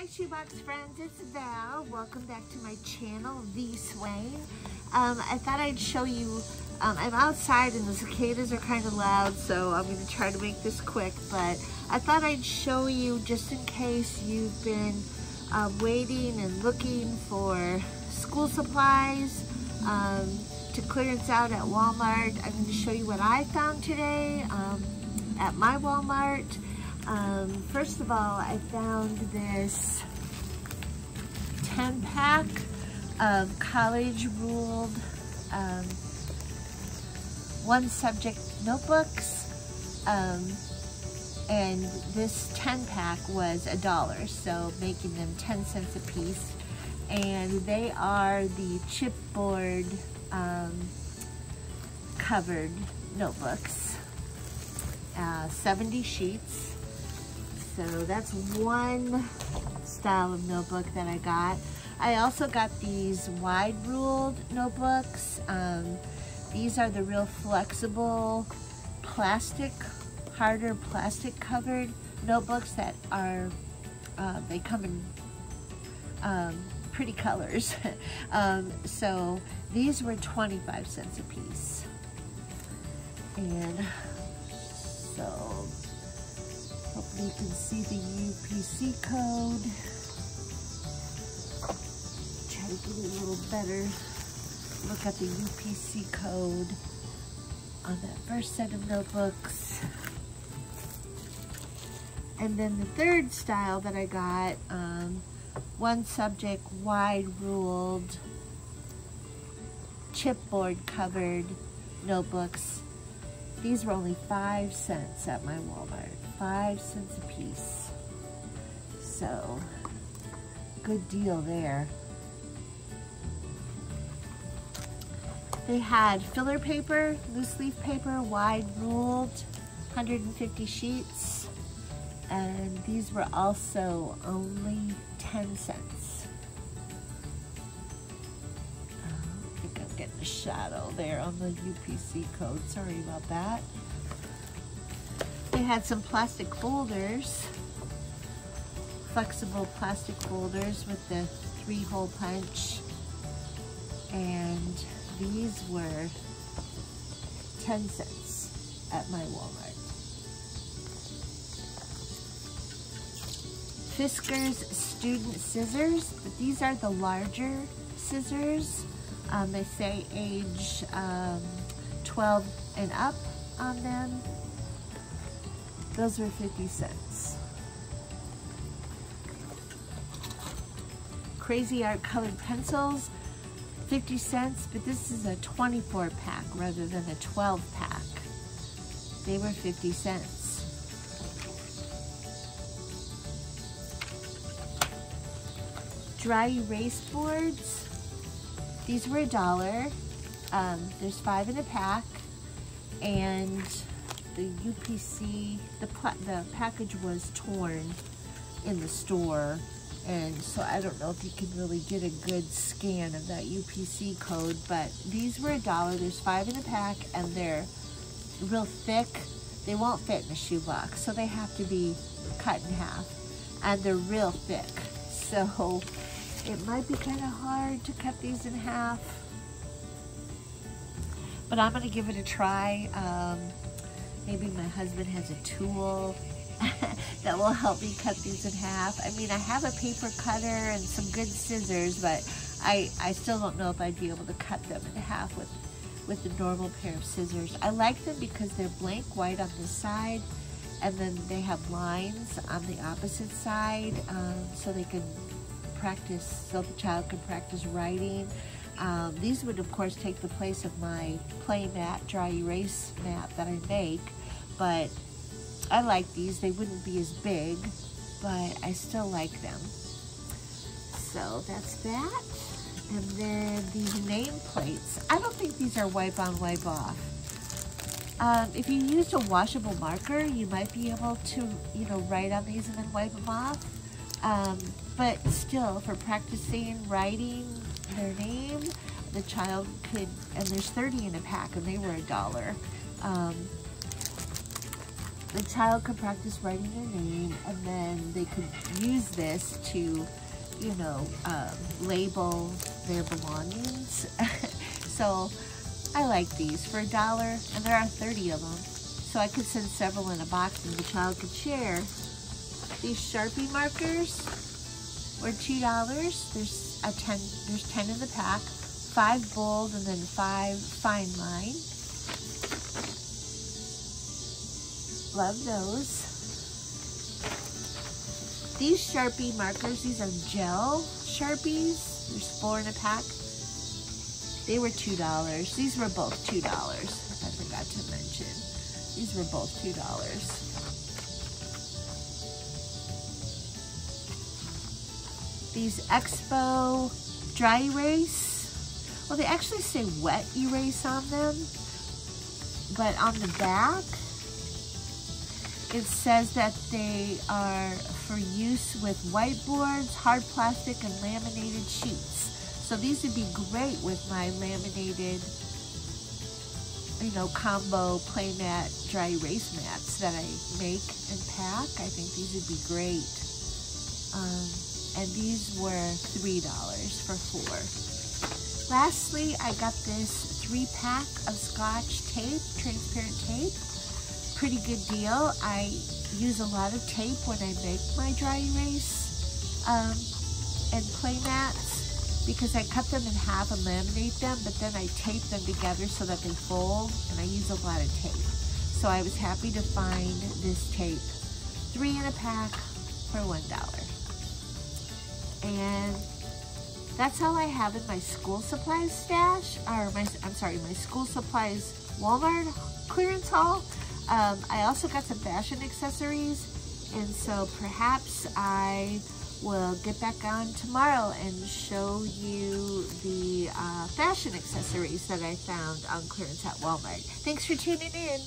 Hi Shoebox friends, it's Val. Welcome back to my channel, voswain. I thought I'd show you, I'm outside and the cicadas are kind of loud, so I'm going to try to make this quick, but I thought I'd show you just in case you've been waiting and looking for school supplies to clearance out at Walmart. I'm going to show you what I found today at my Walmart. First of all, I found this 10-pack of college ruled one subject notebooks, and this 10-pack was $1, so making them 10 cents a piece, and they are the chipboard covered notebooks, 70 sheets. So that's one style of notebook that I got. I also got these wide ruled notebooks. These are the real flexible plastic, harder plastic covered notebooks that are, they come in pretty colors. So these were 25 cents a piece. And so hopefully you can see the UPC code. Try to get a little better look at the UPC code on that first set of notebooks. And then the third style that I got, one subject wide ruled chipboard covered notebooks. These were only 5 cents at my Walmart. 5 cents a piece. So, good deal there. They had filler paper, loose leaf paper, wide ruled, 150 sheets. And these were also only 10 cents. I think I'm getting a shadow there on the UPC code. Sorry about that. They had some plastic folders, flexible plastic folders with the 3-hole punch, and these were 10 cents at my Walmart. Fisker's student scissors, but these are the larger scissors. They say age 12 and up on them. Those were 50 cents. Crazy Art colored pencils, 50 cents, but this is a 24 pack rather than a 12 pack. They were 50 cents. Dry erase boards, these were $1. There's 5 in a pack, and the UPC, the package was torn in the store, and so I don't know if you can really get a good scan of that UPC code, but these were $1. There's 5 in a pack, and they're real thick. They won't fit in a shoebox, so they have to be cut in half, and they're real thick, so it might be kind of hard to cut these in half, but I'm gonna give it a try. Maybe my husband has a tool that will help me cut these in half. I mean, I have a paper cutter and some good scissors, but I still don't know if I'd be able to cut them in half with the normal pair of scissors. I like them because they're blank white on this side, and then they have lines on the opposite side, so they can practice, so the child can practice writing. These would of course take the place of my play mat, dry erase mat that I make, but I like these. They wouldn't be as big, but I still like them. So that's that. And then these name plates. I don't think these are wipe on, wipe off. If you used a washable marker, you might be able to, write on these and then wipe them off. But still, for practicing writing their name, the child could, and there's 30 in a pack, and they were $1. the child could practice writing their name, and then they could use this to, you know, label their belongings. So I like these for $1, and there are 30 of them. So I could send several in a box and the child could share. These Sharpie markers were $2. There's 10 in the pack, 5 bold and then 5 fine line. Love those. These Sharpie markers, these are gel Sharpies. There's 4 in a pack. They were $2. These were both $2. I forgot to mention. These were both $2. These Expo dry erase. Well, they actually say wet erase on them, but on the back, it says that they are for use with whiteboards, hard plastic, and laminated sheets. So these would be great with my laminated, you know, combo play mat dry erase mats that I make and pack. I think these would be great. And these were $3 for 4. Lastly, I got this 3-pack of Scotch tape, transparent tape. Pretty good deal. I use a lot of tape when I make my dry erase and play mats, because I cut them in half and laminate them, but then I tape them together so that they fold, and I use a lot of tape. So I was happy to find this tape, 3 in a pack for $1. And that's all I have in my school supplies stash, or my school supplies Walmart clearance haul. I also got some fashion accessories, and so perhaps I will get back on tomorrow and show you the fashion accessories that I found on clearance at Walmart. Thanks for tuning in.